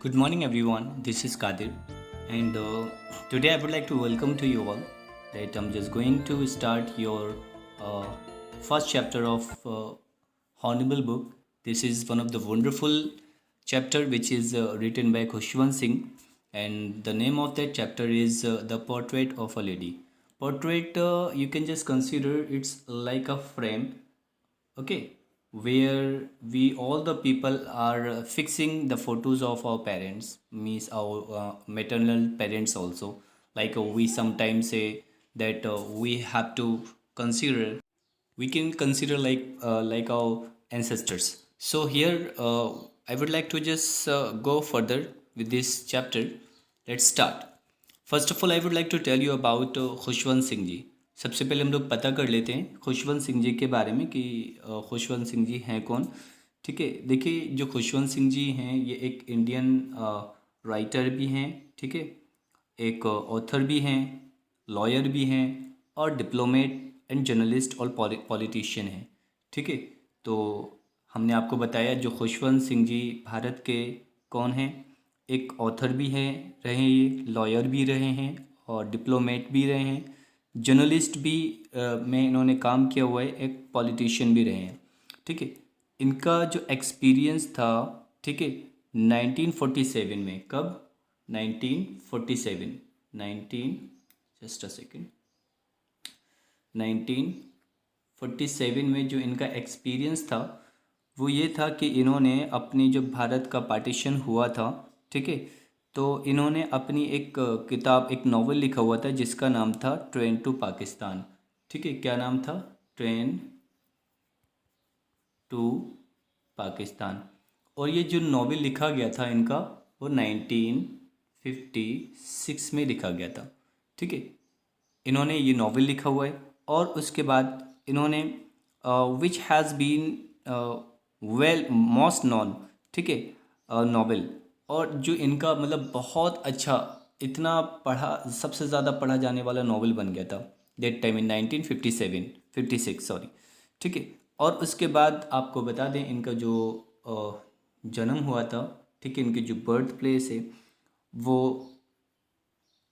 Good morning, everyone. This is Kadir, and today I would like to welcome to you all. That I'm just going to start your uh, first chapter of Horrible book. This is one of the wonderful chapter which is written by Khushwant Singh, and the name of that chapter is The Portrait of a Lady. Portrait, you can just consider it's like a frame, okay, where we all the people are fixing the photos of our parents, means our maternal parents also. Like we sometimes say that we have to consider, we can consider like our ancestors. So here I would like to just go further with this chapter. Let's start. First of all I would like to tell you about Khushwant Singh ji. सबसे पहले हम लोग पता कर लेते हैं खुशवंत सिंह जी के बारे में कि खुशवंत सिंह जी हैं कौन. ठीक है, देखिए जो खुशवंत सिंह जी हैं ये एक इंडियन राइटर भी हैं. ठीक है, एक ऑथर भी हैं, लॉयर भी हैं, और डिप्लोमेट एंड जर्नलिस्ट और पॉलिटिशियन हैं. ठीक है, तो हमने आपको बताया जो खुशवंत सिंह जी भारत के कौन हैं. एक ऑथर भी हैं रहे हैं, ये लॉयर भी रहे हैं और डिप्लोमेट भी रहे हैं, जर्नलिस्ट भी में इन्होंने काम किया हुआ है, एक पॉलिटिशियन भी रहे हैं. ठीक है, इनका जो एक्सपीरियंस था, ठीक है, 1947 में. कब? 1947. 19 जस्ट अ सेकेंड. 1947 में जो इनका एक्सपीरियंस था वो ये था कि इन्होंने अपनी जो भारत का पार्टीशन हुआ था, ठीक है, तो इन्होंने अपनी एक किताब, एक नॉवल लिखा हुआ था जिसका नाम था ट्रेन टू पाकिस्तान. ठीक है, क्या नाम था? Train to Pakistan. और ये जो नॉवल लिखा गया था इनका वो 1956 में लिखा गया था. ठीक है, इन्होंने ये नॉवल लिखा हुआ है और उसके बाद इन्होंने which has been well most known, ठीक है, नॉवल. और जो इनका मतलब बहुत अच्छा, इतना पढ़ा, सबसे ज़्यादा पढ़ा जाने वाला नॉवल बन गया था दैट टाइम इन 1957 56 सॉरी. ठीक है, और उसके बाद आपको बता दें इनका जो जन्म हुआ था, ठीक है, इनकी जो बर्थ प्लेस है वो,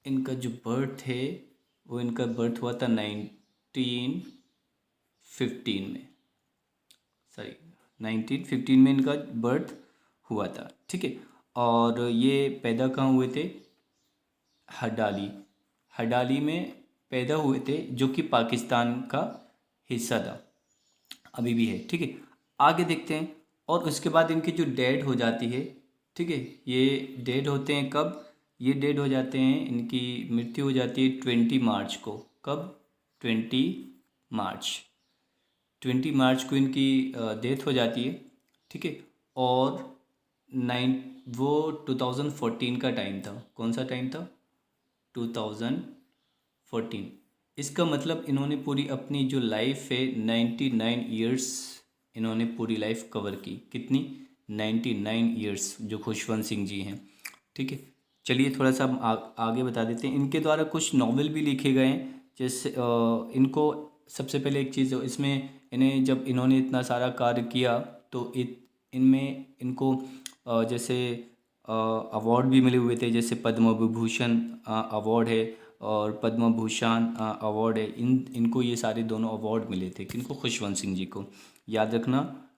इनका जो बर्थ है वो, इनका बर्थ हुआ था 1915 में. सॉरी, 1915 में इनका बर्थ हुआ था. ठीक है, और ये पैदा कहाँ हुए थे? हडाली. हडाली में पैदा हुए थे जो कि पाकिस्तान का हिस्सा था, अभी भी है. ठीक है, आगे देखते हैं. और उसके बाद इनकी जो डेड हो जाती है, ठीक है, ये डेड होते हैं कब? ये डेड हो जाते हैं, इनकी मृत्यु हो जाती है 20 मार्च को. कब? 20 मार्च. 20 मार्च को इनकी डेथ हो जाती है. ठीक है, और वो 2014 का टाइम था. कौन सा टाइम था? 2014. इसका मतलब इन्होंने पूरी अपनी जो लाइफ है 99 ईयर्स इन्होंने पूरी लाइफ कवर की. कितनी? 99 ईयर्स जो खुशवंत सिंह जी हैं. ठीक है, चलिए थोड़ा सा हम आगे बता देते हैं. इनके द्वारा कुछ नॉवेल भी लिखे गए हैं. जैसे इनको सबसे पहले एक चीज़ इसमें, इन्हें जब इन्होंने इतना सारा कार्य किया तो इनमें इनको जैसे अवार्ड भी मिले हुए थे. जैसे पद्म विभूषण अवार्ड है और पद्म भूषण अवार्ड है. इनको ये सारे दोनों अवार्ड मिले थे. किनको? खुशवंत सिंह जी को. याद रखना,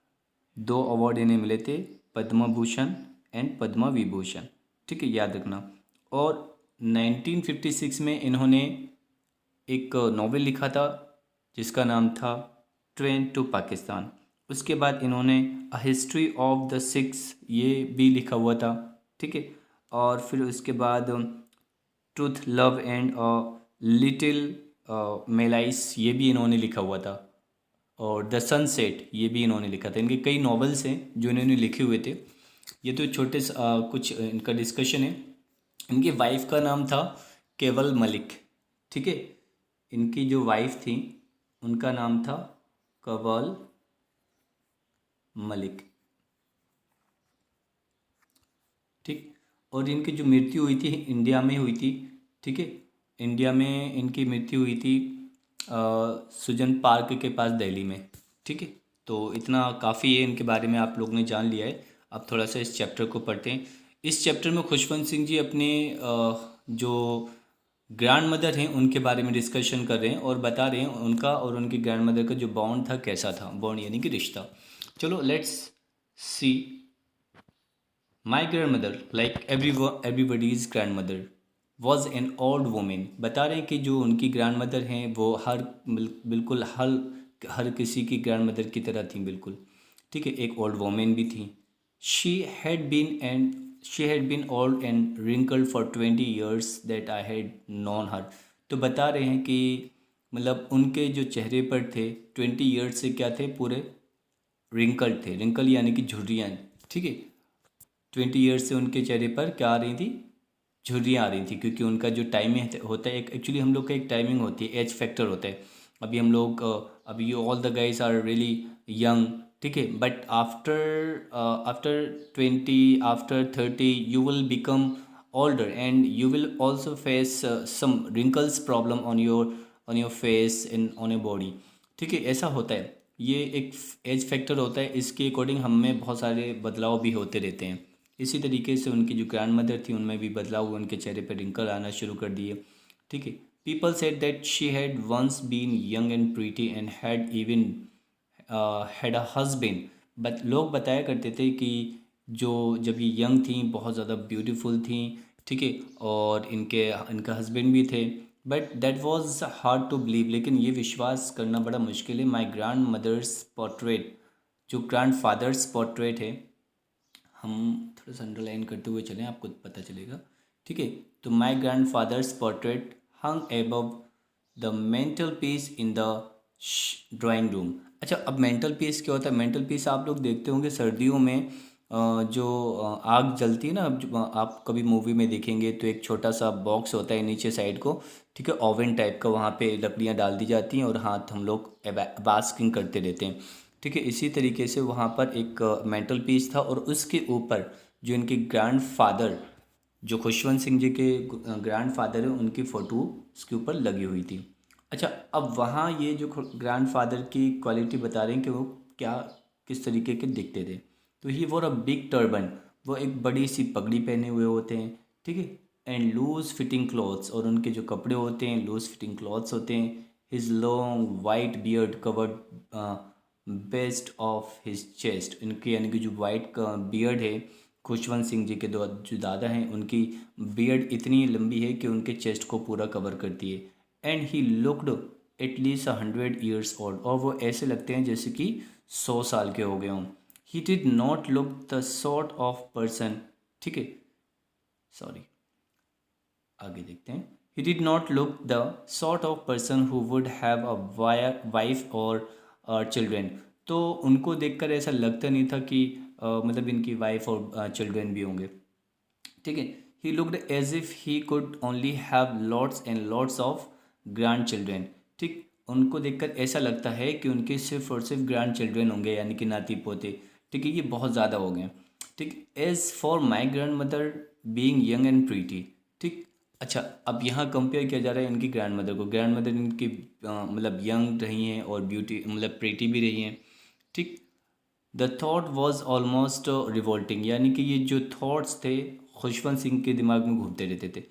2 अवार्ड इन्हें मिले थे, पद्म भूषण एंड पद्म विभूषण. ठीक है, याद रखना. और 1956 में इन्होंने एक नॉवेल लिखा था जिसका नाम था ट्रेन टू पाकिस्तान. उसके बाद इन्होंने a history of the six ये भी लिखा हुआ था. ठीक है, और फिर उसके बाद ट्रूथ लव एंड लिटिल मेलाइस ये भी इन्होंने लिखा हुआ था. और द सनसेट ये भी इन्होंने लिखा था. इनके कई नॉवेल्स हैं जो इन्होंने लिखे हुए थे. ये तो छोटे कुछ इनका डिस्कशन है. इनकी वाइफ का नाम था केवल मलिक. ठीक है, इनकी जो वाइफ थी उनका नाम था कवल मलिक. ठीक, और इनकी जो मृत्यु हुई थी इंडिया में हुई थी. ठीक है, इंडिया में इनकी मृत्यु हुई थी सुजन पार्क के पास दिल्ली में. ठीक है, तो इतना काफ़ी है इनके बारे में, आप लोग ने जान लिया है. अब थोड़ा सा इस चैप्टर को पढ़ते हैं. इस चैप्टर में खुशवंत सिंह जी अपने जो ग्रैंड मदर हैं उनके बारे में डिस्कशन कर रहे हैं और बता रहे हैं उनका और उनकी ग्रैंड मदर का जो बॉन्ड था कैसा था, बॉन्ड यानी कि रिश्ता। चलो let's see. My grand mother like everybody's grand mother was an old women. बता रहे हैं कि जो उनकी ग्रैंड मदर हैं वो बिल्कुल हर किसी की ग्रैंड मदर की तरह थी, बिल्कुल ठीक है, एक ओल्ड वुमेन भी थी। She had been and she had been old and wrinkled for 20 years that I had known her. तो बता रहे हैं कि मतलब उनके जो चेहरे पर थे 20 years से क्या थे, पूरे रिंकल थे। रिंकल यानी कि झुर्रियाँ, ठीक है। 20 years से उनके चेहरे पर क्या आ रही थी, झुर्रियाँ आ रही थी, क्योंकि उनका जो टाइमिंग होता है, एक एक्चुअली हम लोग का एक टाइमिंग होती है, एज फैक्टर होता है। अभी हम लोग अभी all the guys are really young, ठीक है, but after after 20, after 30 you will become older and you will also face some wrinkles problem on your face and on your body, ठीक है, ऐसा होता है। ये एक एज फैक्टर होता है, इसके अकॉर्डिंग हम में बहुत सारे बदलाव भी होते रहते हैं। इसी तरीके से उनकी जो ग्रैंड मदर थी उनमें भी बदलाव हुआ, उनके चेहरे पर रिंकल आना शुरू कर दिए, ठीक है। People said that she had once been young and pretty and had even had a husband. But लोग बताया करते थे कि जो जब ये यंग थी बहुत ज़्यादा ब्यूटीफुल थी, ठीक है, और इनका हस्बैंड भी थे। But that was hard to believe, लेकिन ये विश्वास करना बड़ा मुश्किल है। माई ग्रैंड मदर्स पोर्ट्रेट, जो ग्रैंड फादर्स पोर्ट्रेट है, हम थोड़ा सा अंडरलाइन करते हुए चलें, आपको पता चलेगा, ठीक है। तो my grandfather's portrait hung above the mantelpiece in the drawing room. अच्छा, अब मेंटल पीस क्या होता है? मेंटल पीस आप लोग देखते होंगे सर्दियों में जो आग जलती है ना, आप कभी मूवी में देखेंगे तो एक छोटा सा बॉक्स होता है नीचे साइड को, ठीक है, ओवन टाइप का, वहाँ पे लकड़ियाँ डाल दी जाती हैं और हाथ हम लोग बास्किंग करते रहते हैं, ठीक है। इसी तरीके से वहाँ पर एक मेंटल पीस था और उसके ऊपर जो इनके ग्रैंड फादर, जो खुशवंत सिंह जी के ग्रैंड फादर हैं, उनकी फ़ोटो उसके ऊपर लगी हुई थी। अच्छा, अब वहाँ ये जो ग्रैंड फादर की क्वालिटी बता रहे हैं कि वो क्या किस तरीके के दिखते थे। तो ही वोर अ बिग टर्बन, वो एक बड़ी सी पगड़ी पहने हुए होते हैं, ठीक है, एंड लूज फिटिंग क्लॉथ्स, और उनके जो कपड़े होते हैं लूज फिटिंग क्लॉथ्स होते हैं। His long white beard covered best of his chest, इनके यानी कि जो वाइट का बियर्ड है, खुशवंत सिंह जी के जो दादा हैं उनकी बियर्ड इतनी लंबी है कि उनके चेस्ट को पूरा कवर करती है। And he looked at least 100 years old, और वो ऐसे लगते हैं जैसे कि 100 साल के हो गए हों। He did not look the sort of person, ठीक है, सॉरी, आगे देखते हैं। He did not look the sort of person who would have a wife और चिल्ड्रेन। तो उनको देखकर ऐसा लगता नहीं था कि मतलब इनकी वाइफ और चिल्ड्रेन भी होंगे, ठीक है। He looked as if he could only have lots and lots of grandchildren, ठीक, उनको देखकर ऐसा लगता है कि उनके सिर्फ और सिर्फ ग्रैंड चिल्ड्रेन होंगे, यानी कि नाती पोते, ठीक है, ये बहुत ज़्यादा हो गए, ठीक। As for my grandmother being young and pretty, ठीक। अच्छा, अब यहाँ कंपेयर किया जा रहा है इनकी ग्रैंड मदर को। ग्रैंड मदर इनकी मतलब यंग रही हैं और ब्यूटी मतलब प्रीटी भी रही हैं, ठीक। The thought was almost revolting, यानी कि ये जो थॉट्स थे खुशवंत सिंह के दिमाग में घूमते रहते थे।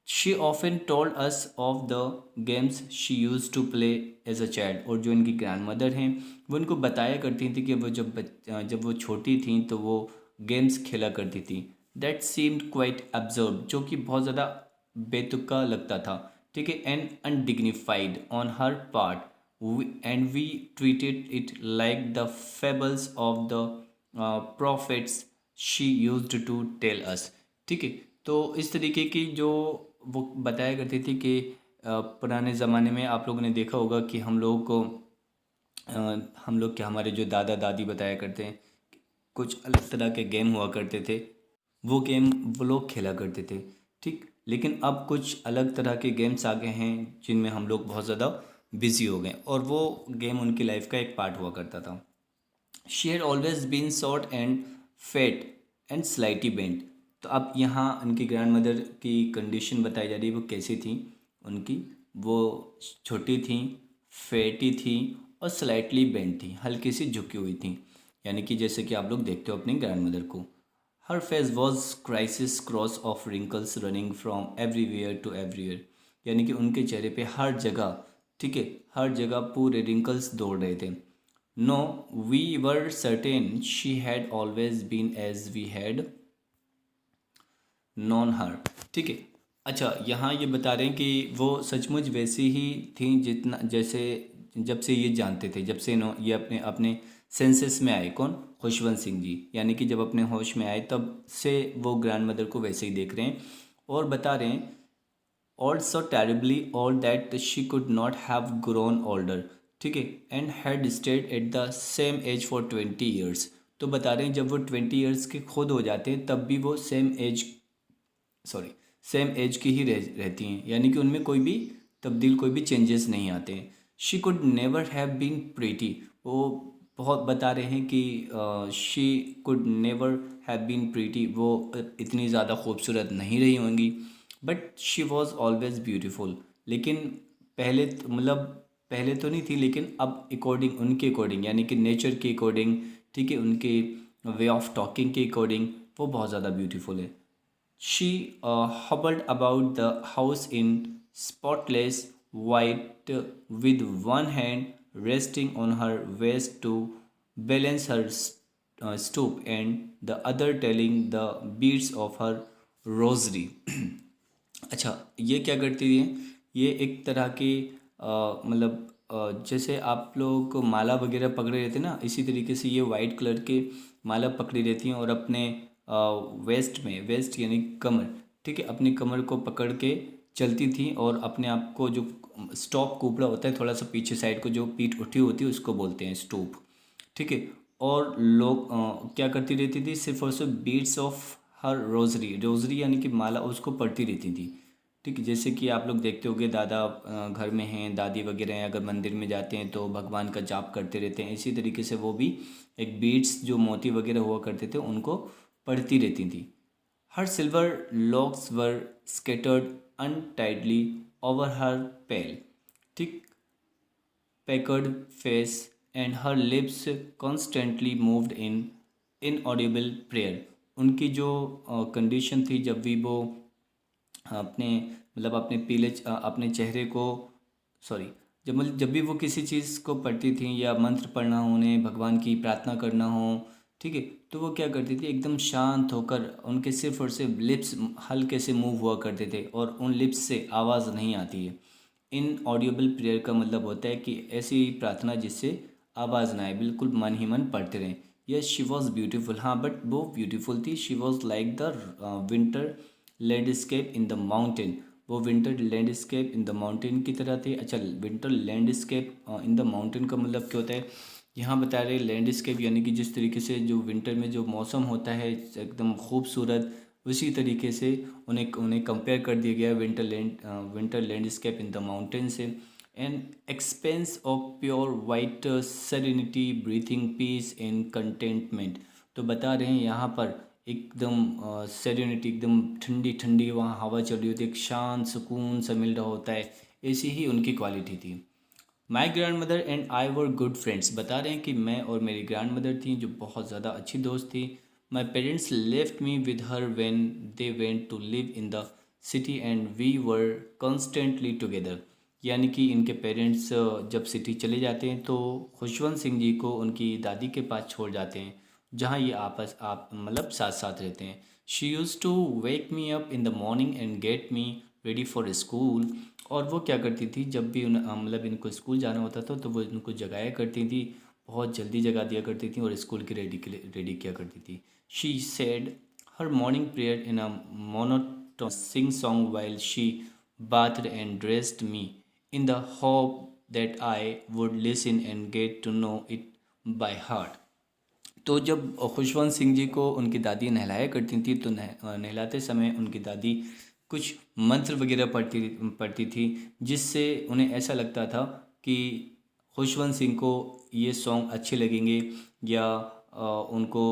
She often told us of the games she used to play as a child, और जो इनकी ग्रैंड मदर हैं वो इनको बताया करती थी कि वो जब वो छोटी थी तो वो गेम्स खेला करती थी। दैट सीम्ड क्वाइट अब्जर्व, जो कि बहुत ज़्यादा बेतुका लगता था, ठीक है, and undignified on her part, and we treated it like the fables of the prophets she used to tell us, ठीक है। तो इस तरीके की जो वो बताया करती थी कि पुराने ज़माने में आप लोगों ने देखा होगा कि हम लोगों को हम लोग क्या, हमारे जो दादा दादी बताया करते हैं, कुछ अलग तरह के गेम हुआ करते थे, वो गेम वो लोग खेला करते थे, ठीक। लेकिन अब कुछ अलग तरह के गेम्स आ गए हैं जिनमें हम लोग बहुत ज़्यादा बिजी हो गए, और वो गेम उनकी लाइफ का एक पार्ट हुआ करता था। She had always been short and fat and slightly bent. तो अब यहाँ उनकी ग्रैंड मदर की कंडीशन बताई जा रही है, वो कैसी थी उनकी, वो छोटी थी, फैटी थी और स्लाइटली बेंट थी, हल्की सी झुकी हुई थी, यानी कि जैसे कि आप लोग देखते हो अपनी ग्रैंड मदर को। Her face was criss cross of wrinkles running from everywhere to everywhere, यानी कि उनके चेहरे पे हर जगह, ठीक है, हर जगह पूरे रिंकल्स दौड़ रहे थे. No, we were certain she had always been as we had known her. ठीक है. अच्छा, यहाँ ये बता रहे हैं कि वो सचमुच वैसी ही थी जितना जैसे जब से ये जानते थे, जब से ये अपने अपने सेंसेस में आए. कौन? खुशवंत सिंह जी. यानी कि जब अपने होश में आए तब से वो ग्रैंड मदर को वैसे ही देख रहे हैं. और बता रहे हैं old so terribly old that she could not have grown older. ठीक है. And had stayed at the same age for 20 years. तो बता रहे हैं जब वो 20 ईयर्स के खुद हो जाते हैं तब भी वो सेम एज की ही रहती हैं, यानी कि उनमें कोई भी तब्दील, कोई भी चेंजेस नहीं आते हैं. She could never have been pretty. वो बहुत बता रहे हैं कि she could never have been pretty, वो इतनी ज़्यादा खूबसूरत नहीं रही होंगी. But she was always beautiful. लेकिन मतलब पहले तो नहीं थी, लेकिन अब अकॉर्डिंग, उनके अकॉर्डिंग, यानी कि नेचर के अकॉर्डिंग, ठीक है, उनके वे ऑफ टॉकिंग के अकॉर्डिंग वो बहुत ज़्यादा ब्यूटीफुल है. She hobbled about the house in spotless white, with one hand resting on her waist to balance her stoop, and the other telling the beads of her rosary. अच्छा, ये क्या करती है? ये एक तरह की मतलब जैसे आप लोग को माला वगैरह पकड़े रहते हैं ना, इसी तरीके से ये वाइट कलर के माला पकड़ी रहती हैं और अपने वेस्ट यानी कमर, ठीक है, अपनी कमर को पकड़ के चलती थी. और अपने आप को जो स्टॉप कुपड़ा होता है थोड़ा सा पीछे साइड को, जो पीठ उठी होती है उसको बोलते हैं स्टूप. ठीक है. और लोग क्या करती रहती थी? सिर्फ और सिर्फ बीड्स ऑफ हर रोजरी यानी कि माला उसको पढ़ती रहती थी. ठीक है. जैसे कि आप लोग देखते होंगे दादा घर में हैं, दादी वगैरह हैं, अगर मंदिर में जाते हैं तो भगवान का जाप करते रहते हैं. इसी तरीके से वो भी एक बीड्स जो मोती वगैरह हुआ करते थे उनको पढ़ती रहती थी. Her silver locks were scattered untidily over her pale, ठीक, puckered face, and her lips constantly moved in inaudible prayer. उनकी जो कंडीशन थी जब भी वो अपने मतलब अपने चेहरे को, सॉरी, जब भी वो किसी चीज़ को पढ़ती थी या मंत्र पढ़ना हो, उन्हें भगवान की प्रार्थना करना हो, ठीक है, तो वो क्या करती थी? एकदम शांत होकर उनके सिर्फ और सिर्फ लिप्स हल्के से मूव हुआ करते थे और उन लिप्स से आवाज़ नहीं आती है. इन ऑडियबल प्रेयर का मतलब होता है कि ऐसी प्रार्थना जिससे आवाज़ ना आए, बिल्कुल मन ही मन पढ़ते रहें. Yes, she was beautiful. हाँ, बट वो ब्यूटीफुल थी. She was like the winter landscape in the mountain. वो winter landscape in the mountain की तरह थे. अच्छा, winter landscape in the mountain का मतलब क्या होता है? यहाँ बता रहे लैंडस्केप यानी कि जिस तरीके से जो विंटर में जो मौसम होता है एकदम खूबसूरत, उसी तरीके से उन्हें उन्हें कंपेयर कर दिया गया winter landscape in the mountain से. An expanse of pure white serenity, breathing peace and contentment. तो बता रहे हैं यहाँ पर एकदम सेरेनिटी, एकदम ठंडी ठंडी वहाँ हवा चल रही होती है, एक शांत सुकून सा मिल रहा होता है. ऐसी ही उनकी क्वालिटी थी. My grand mother and I were good friends. बता रहे हैं कि मैं और मेरी ग्रैंड मदर थी जो बहुत ज़्यादा अच्छी दोस्त थी. My parents left me with her when they went to live in the city and we were constantly together. यानी कि इनके पेरेंट्स जब सिटी चले जाते हैं तो खुशवंत सिंह जी को उनकी दादी के पास छोड़ जाते हैं, जहाँ ये आप मतलब साथ साथ रहते हैं. She used to wake me up in the morning and get me ready for school. और वो क्या करती थी? जब भी मतलब इनको स्कूल जाना होता था तो वो इनको जगाया करती थी, बहुत जल्दी जगा दिया करती थी और स्कूल के रेडी किया करती थी. She said her morning prayer in a monotone singsong while she bathed and dressed me in the hope that I would listen and get to know it by heart. तो जब खुशवंत सिंह जी को उनकी दादी नहलाया करती थी तो नहलाते समय उनकी दादी कुछ मंत्र वगैरह पढ़ती थी, जिससे उन्हें ऐसा लगता था कि खुशवंत सिंह को ये सॉन्ग अच्छे लगेंगे या उनको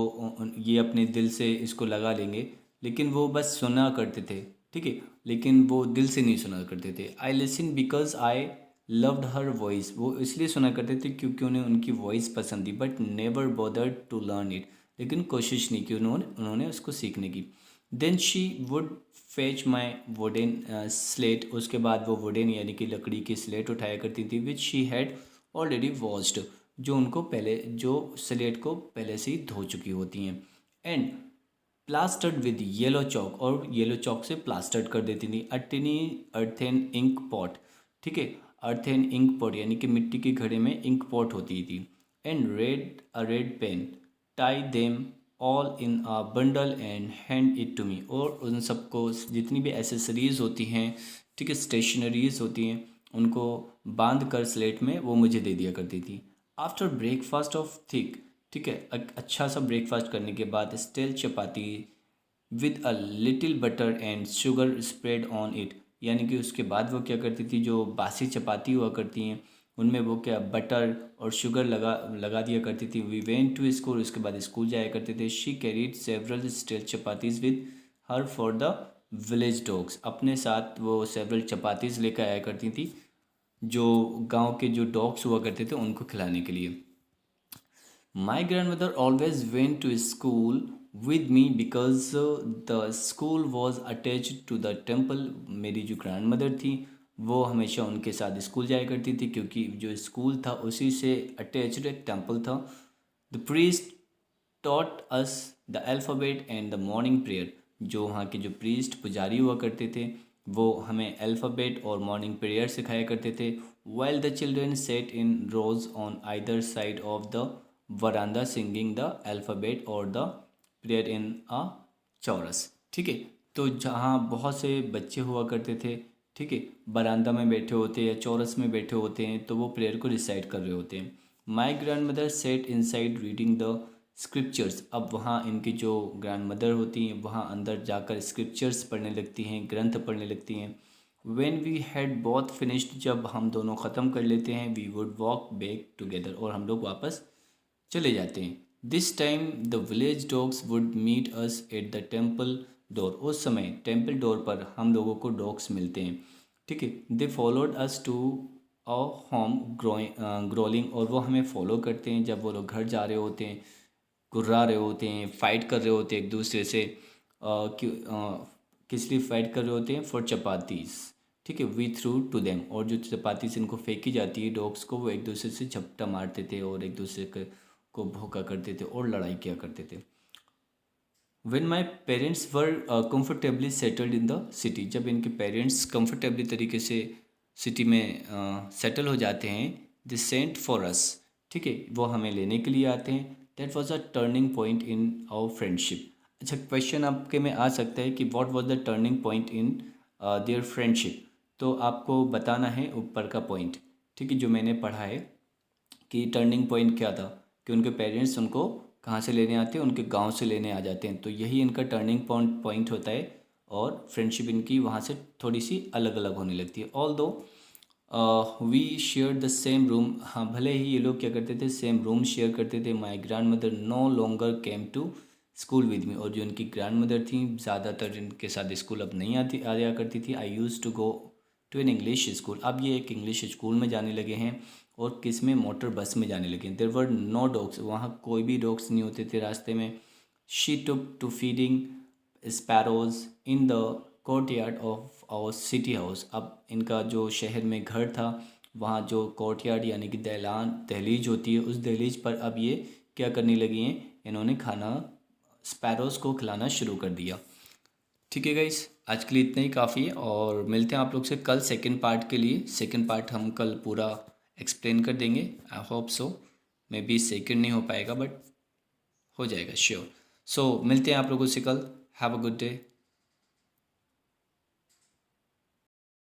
ये अपने दिल से इसको लगा लेंगे. लेकिन वो बस सुना करते थे, ठीक है, लेकिन वो दिल से नहीं सुना करते थे. I listen because I loved her voice. वो इसलिए सुना करते थे क्योंकि उन्हें उनकी वॉइस पसंद थी. But never bothered to learn it. लेकिन कोशिश नहीं की उन्होंने उसको सीखने की। Then she would fetch my wooden slate, उसके बाद वो वुडन यानी कि लकड़ी की स्लेट उठाया करती थी, which she had already washed, जो स्लेट को पहले से ही धो चुकी होती हैं। एंड प्लास्टर्ड विद येलो चौक, और येलो चौक से प्लास्टर्ड कर देती थी। अटिनी अर्थेन इंक पॉट, ठीक है, अर्थेन इंक पॉट यानी कि मिट्टी के घड़े में इंक पॉट होती थी। And red pen, tie them all in a bundle and hand it to me, और उन सबको जितनी भी एसेसरीज़ होती हैं, ठीक है, स्टेशनरीज़ होती हैं, उनको बांध कर स्लेट में वो मुझे दे दिया करती थी। आफ्टर ब्रेकफास्ट ऑफ थिक, ठीक है, अच्छा सा ब्रेकफास्ट करने के बाद stale chapati with a little butter and sugar spread on it, यानी कि उसके बाद वो क्या करती थी, जो बासी चपाती हुआ करती हैं उनमें वो क्या बटर और शुगर लगा लगा दिया करती थी। वी वेंट टू स्कूल, उसके बाद स्कूल जाया करते थे। She carried several stale chapatis with her for the village dogs, अपने साथ वो सेवरल चपातीज लेकर आया करती थी जो गांव के जो डॉग्स हुआ करते थे उनको खिलाने के लिए। My grandmother always went to school with me because the school was attached to the temple. मेरी जो ग्रैंड मदर थी वो हमेशा उनके साथ स्कूल जाया करती थी क्योंकि जो स्कूल था उसी से अटैच्ड एक टेम्पल था। The priest taught us the alphabet and the morning prayer, जो वहाँ के जो प्रीस्ट पुजारी हुआ करते थे वो हमें अल्फ़ाबेट और मॉर्निंग प्रेयर सिखाया करते थे। While the children sat in rows on either side of the veranda singing the alphabet और the prayer in a chorus, ठीक है। तो जहाँ बहुत से बच्चे हुआ करते थे, ठीक है, बरामदा में बैठे होते हैं या चौरस में बैठे होते हैं तो वो प्रेयर को रिसाइट कर रहे होते हैं। My grand mother said inside reading the scriptures, अब वहाँ इनकी जो ग्रैंड मदर होती हैं वहाँ अंदर जाकर स्क्रिप्चर्स पढ़ने लगती हैं, ग्रंथ पढ़ने लगती हैं। When we had both finished, जब हम दोनों ख़त्म कर लेते हैं, we would walk back together, और हम लोग वापस चले जाते हैं। This time the village dogs would meet us at the temple door, उस समय टेम्पल डोर पर हम लोगों को डॉग्स मिलते हैं, ठीक है। They followed us to a home growling, और वो हमें फॉलो करते हैं जब वो लोग घर जा रहे होते हैं, गुर्रा रहे होते हैं, फाइट कर रहे होते हैं एक दूसरे से। किस लिए फाइट कर रहे होते हैं? फॉर चपातीस, ठीक है। वी थ्रू टू देम, और जो चपातीस इनको फेंकी जाती है डॉग्स को, वो एक दूसरे से झपटा मारते थे और एक दूसरे को भौंका करते थे और लड़ाई किया करते थे। When my parents were comfortably settled in the city, जब इनके पेरेंट्स कंफर्टेबली तरीके से सिटी में सेटल हो जाते हैं, दे सेंट फॉर अस, ठीक है, वो हमें लेने के लिए आते हैं। That was a turning point in our friendship. अच्छा, क्वेश्चन आपके में आ सकता है कि what was the turning point in their friendship, तो आपको बताना है ऊपर का पॉइंट, ठीक है, जो मैंने पढ़ा है कि टर्निंग पॉइंट क्या था कि उनके पेरेंट्स उनको कहाँ से लेने आते हैं, उनके गांव से लेने आ जाते हैं, तो यही इनका टर्निंग पॉइंट होता है और फ्रेंडशिप इनकी वहाँ से थोड़ी सी अलग अलग होने लगती है। Although we share the same room, हाँ भले ही ये लोग क्या करते थे, सेम रूम शेयर करते थे। My grandmother no longer came to school with me, और जो इनकी ग्रैंड मदर थी ज़्यादातर इनके साथ स्कूल अब नहीं आ जाया करती थी। I used to go to an English school, अब ये एक इंग्लिश स्कूल में जाने लगे हैं और किस में, मोटर बस में जाने लगे हैं। देयर वर नो डॉग्स, वहाँ कोई भी डॉग्स नहीं होते थे रास्ते में। She took to feeding sparrows in the courtyard of our city house, अब इनका जो शहर में घर था वहाँ जो कोर्ट यार्ड यानी कि दहलीज होती है, उस दहलीज पर अब ये क्या करने लगी हैं, इन्होंने खाना स्पैरोज़ को खिलाना शुरू कर दिया। ठीक है गाइस, आज के लिए इतना ही काफ़ी है और मिलते हैं आप लोग से कल सेकंड पार्ट के लिए। सेकंड पार्ट हम कल पूरा एक्सप्लेन कर देंगे। I hope so, may be second नहीं हो पाएगा बट हो जाएगा श्योर। सो मिलते हैं आप लोगों से कल। Have a good day.